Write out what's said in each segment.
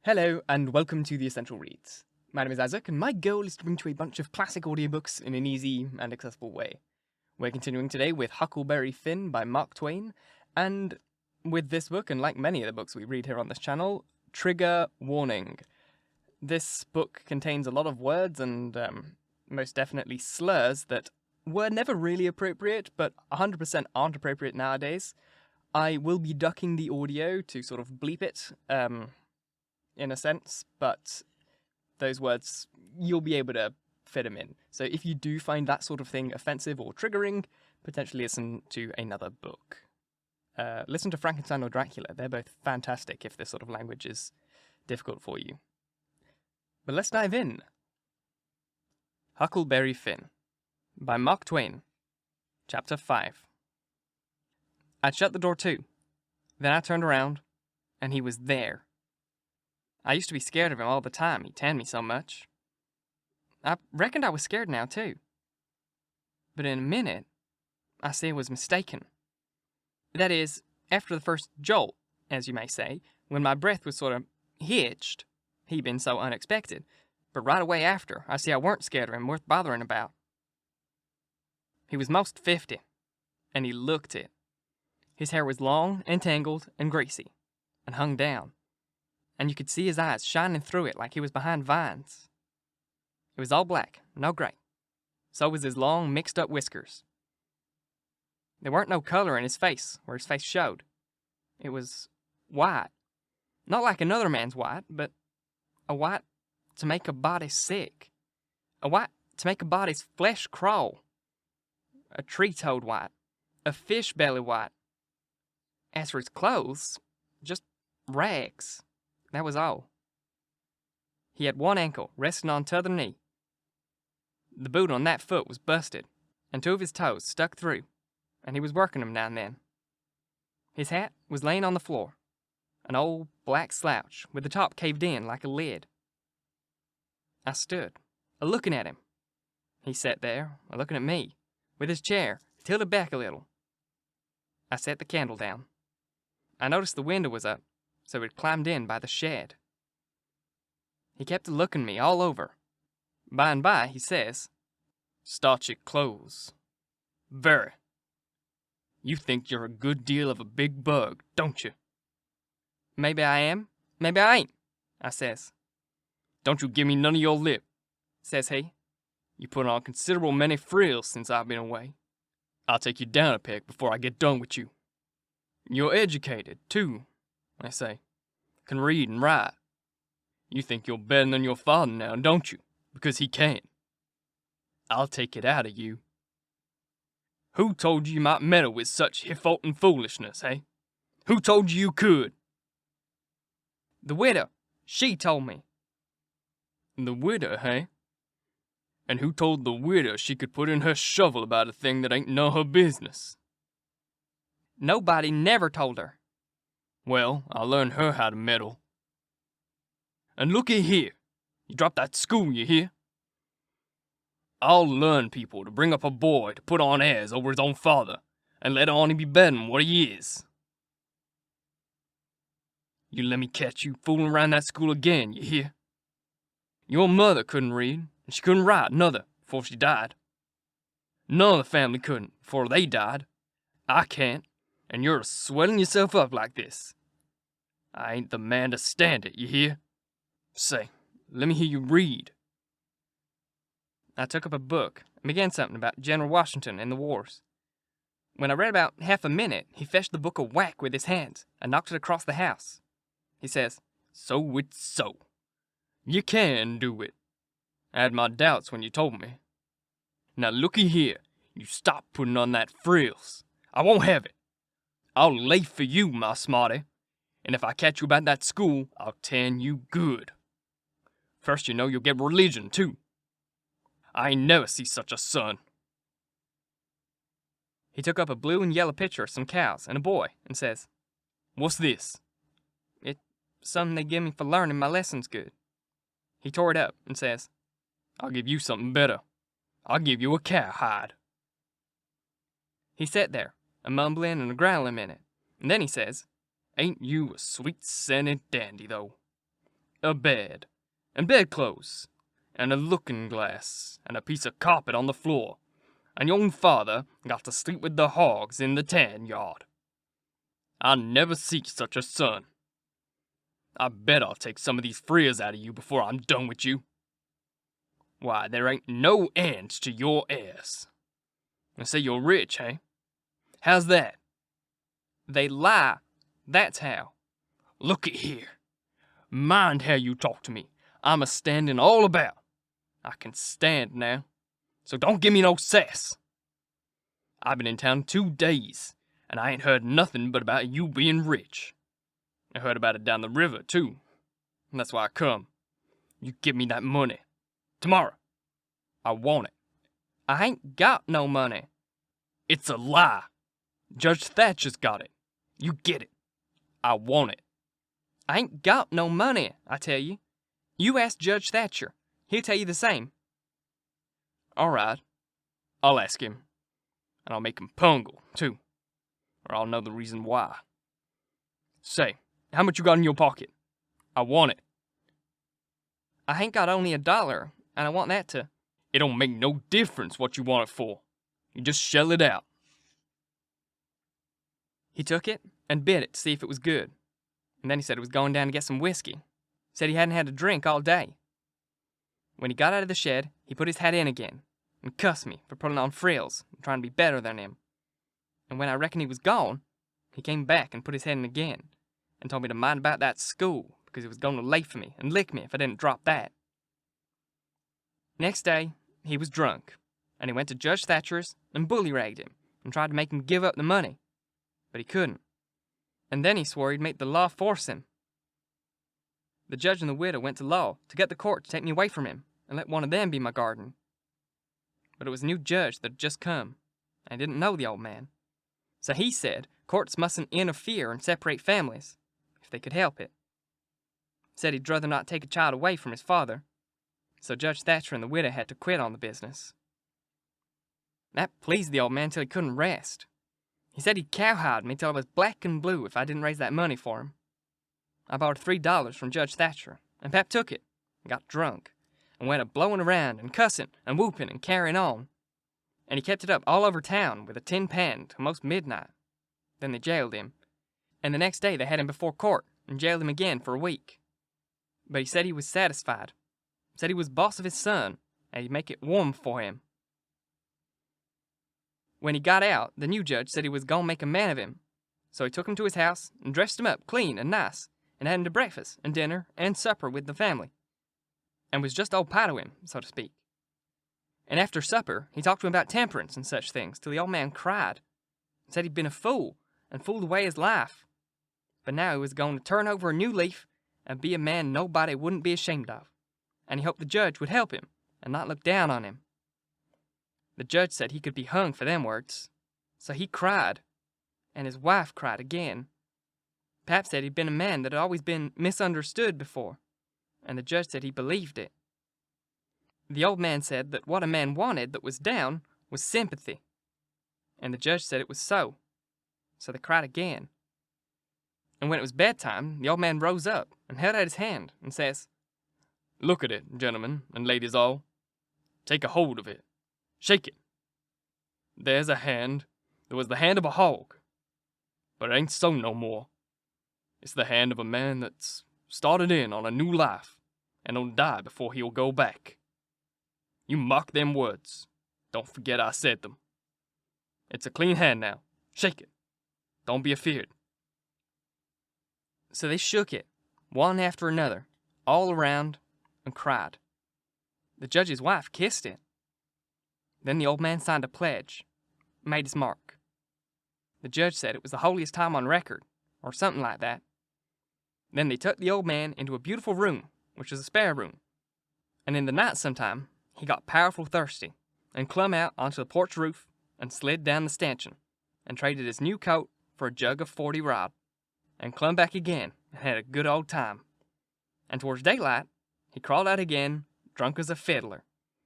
Hello, and welcome to The Essential Reads. My name is Isaac, and my goal is to bring to you a bunch of classic audiobooks in an easy and accessible way. We're continuing today with Huckleberry Finn by Mark Twain, and with this book, and like many of the books we read here on this channel, trigger warning. This book contains a lot of words and most definitely slurs that were never really appropriate, but 100% aren't appropriate nowadays. I will be ducking the audio to sort of bleep it, in a sense, but those words, you'll be able to fit them in. So if you do find that sort of thing offensive or triggering, potentially listen to another book. Listen to Frankenstein or Dracula. They're both fantastic if this sort of language is difficult for you. But let's dive in. Huckleberry Finn by Mark Twain. Chapter 5. I'd shut the door too. Then I turned around, and he was there. I used to be scared of him all the time, he tanned me so much. I reckoned I was scared now, too. But in a minute, I see I was mistaken. That is, after the first jolt, as you may say, when my breath was sort of hitched, he'd been so unexpected. But right away after, I see I weren't scared of him worth bothering about. He was most 50, and he looked it. His hair was long and tangled and greasy, and hung down. And you could see his eyes shining through it like he was behind vines. It was all black, no gray. So was his long, mixed-up whiskers. There weren't no color in his face, where his face showed. It was white. Not like another man's white, but a white to make a body sick. A white to make a body's flesh crawl. A tree-toad white. A fish-belly white. As for his clothes, just rags. That was all. He had one ankle resting on t'other knee. The boot on that foot was busted, and two of his toes stuck through, and he was working 'em now and then. His hat was laying on the floor, an old black slouch with the top caved in like a lid. I stood, a-looking at him. He sat there, a-looking at me, with his chair tilted back a little. I set the candle down. I noticed the window was up, so he'd climbed in by the shed. He kept a-looking me all over. By and by, he says, "Start your clothes. Very. You think you're a good deal of a big bug, don't you?" "Maybe I am, maybe I ain't," I says. "Don't you give me none of your lip," says he. "You put on considerable many frills since I've been away. I'll take you down a peg before I get done with you. You're educated, too, I say. Can read and write. You think you're better than your father now, don't you? Because he can't. I'll take it out of you. Who told you might meddle with such hifaultin' foolishness, eh? Who told you could?" "The widow. She told me." "The widow, eh? And who told the widow she could put in her shovel about a thing that ain't none of her business?" "Nobody never told her." "Well, I'll learn her how to meddle. And looky here, you drop that school, you hear? I'll learn people to bring up a boy to put on airs over his own father, and let on he be better than what he is. You let me catch you fooling around that school again, you hear? Your mother couldn't read, and she couldn't write, nuther, before she died. None of the family couldn't, before they died. I can't, and you're swelling yourself up like this. I ain't the man to stand it, you hear? Say, let me hear you read." I took up a book and began something about General Washington and the wars. When I read about half a minute, he fetched the book a whack with his hands and knocked it across the house. He says, "So it's so. You can do it. I had my doubts when you told me. Now looky here, you stop putting on that frills. I won't have it. I'll lay for you, my smarty. And if I catch you about that school, I'll tan you good. First you know you'll get religion, too. I ain't never see such a son." He took up a blue and yellow picture of some cows and a boy and says, "What's this?" "It's something they give me for learning my lessons good." He tore it up and says, "I'll give you something better. I'll give you a cowhide." He sat there, a-mumbling and a-growling a minute, and then he says, "Ain't you a sweet-scented dandy, though? a bed, and bedclothes, and a looking-glass, and a piece of carpet on the floor, and your father got to sleep with the hogs in the tan yard. I never see such a son. I bet I'll take some of these friars out of you before I'm done with you. Why, there ain't no end to your heirs. And say you're rich, eh? How's that? They lie, that's how. Look it here. Mind how you talk to me. I'm a-standing all about. I can stand now, so don't give me no sass. I've been in town 2 days, and I ain't heard nothing but about you being rich. I heard about it down the river, too, and that's why I come. You give me that money. Tomorrow. I want it. I ain't got no money. It's a lie. Judge Thatcher's got it. You get it. I want it. I ain't got no money, I tell you. You ask Judge Thatcher. He'll tell you the same. All right. I'll ask him. And I'll make him pungle, too. Or I'll know the reason why. Say, how much you got in your pocket? I want it. I ain't got only $1, and I want that to... It don't make no difference what you want it for. You just shell it out. He took it and bit it to see if it was good. And then he said he was going down to get some whiskey. Said he hadn't had a drink all day. When he got out of the shed, he put his hat in again and cussed me for putting on frills and trying to be better than him. And when I reckoned he was gone, he came back and put his head in again and told me to mind about that school because he was going to lay for me and lick me if I didn't drop that. Next day, he was drunk, and he went to Judge Thatcher's and bully-ragged him and tried to make him give up the money, but he couldn't. And then he swore he'd make the law force him. The judge and the widow went to law to get the court to take me away from him and let one of them be my guardian. But it was a new judge that had just come, and I didn't know the old man. So he said courts mustn't interfere and separate families, if they could help it. Said he'd rather not take a child away from his father, so Judge Thatcher and the widow had to quit on the business. That pleased the old man till he couldn't rest. He said he'd cowhide me till I was black and blue if I didn't raise that money for him. I borrowed $3 from Judge Thatcher, and Pap took it, and got drunk, and went a-blowing around and cussing and whooping and carrying on. And he kept it up all over town with a tin pan till most midnight. Then they jailed him, and the next day they had him before court and jailed him again for a week. But he said he was satisfied. Said he was boss of his son, and he'd make it warm for him. When he got out, the new judge said he was gonna make a man of him. So he took him to his house and dressed him up clean and nice, and had him to breakfast and dinner and supper with the family, and was just all pie to him, so to speak. And after supper, he talked to him about temperance and such things till the old man cried, and said he'd been a fool and fooled away his life. But now he was going to turn over a new leaf and be a man nobody wouldn't be ashamed of, and he hoped the judge would help him and not look down on him. The judge said he could be hung for them words, so he cried, and his wife cried again. Pap said he'd been a man that had always been misunderstood before, and the judge said he believed it. The old man said that what a man wanted that was down was sympathy, and the judge said it was so they cried again. And when it was bedtime, the old man rose up and held out his hand and says, "Look at it, gentlemen and ladies all. Take a hold of it. Shake it. There's a hand that was the hand of a hog, but it ain't so no more. It's the hand of a man that's started in on a new life and don't die before he'll go back. You mark them words. Don't forget I said them. It's a clean hand now. Shake it. Don't be afeard." So they shook it, one after another, all around, and cried. The judge's wife kissed it. Then the old man signed a pledge, made his mark. The judge said it was the holiest time on record, or something like that. Then they took the old man into a beautiful room, which was a spare room. And in the night sometime, he got powerful thirsty, and clumb out onto the porch roof, and slid down the stanchion, and traded his new coat for a jug of 40 rod, and clumb back again, and had a good old time. And towards daylight, he crawled out again, drunk as a fiddler,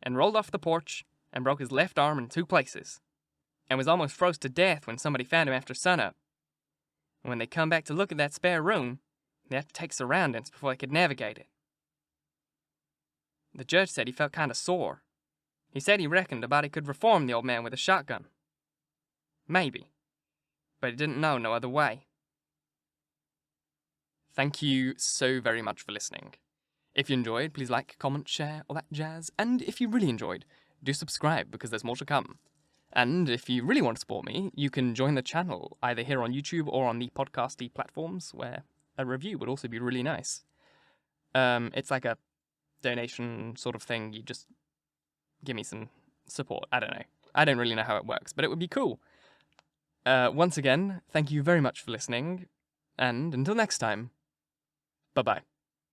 and rolled off the porch, and broke his left arm in 2 places, and was almost froze to death when somebody found him after sunup. And when they come back to look at that spare room, they had to take surroundings before they could navigate it. The judge said he felt kind of sore. He said he reckoned a body could reform the old man with a shotgun. Maybe. But he didn't know no other way. Thank you so very much for listening. If you enjoyed, please like, comment, share, all that jazz. And if you really enjoyed, do subscribe because there's more to come. And if you really want to support me, you can join the channel either here on YouTube or on the podcasty platforms where a review would also be really nice. It's like a donation sort of thing. You just give me some support. I don't know. I don't really know how it works, but it would be cool. Once again, thank you very much for listening. And until next time, bye-bye.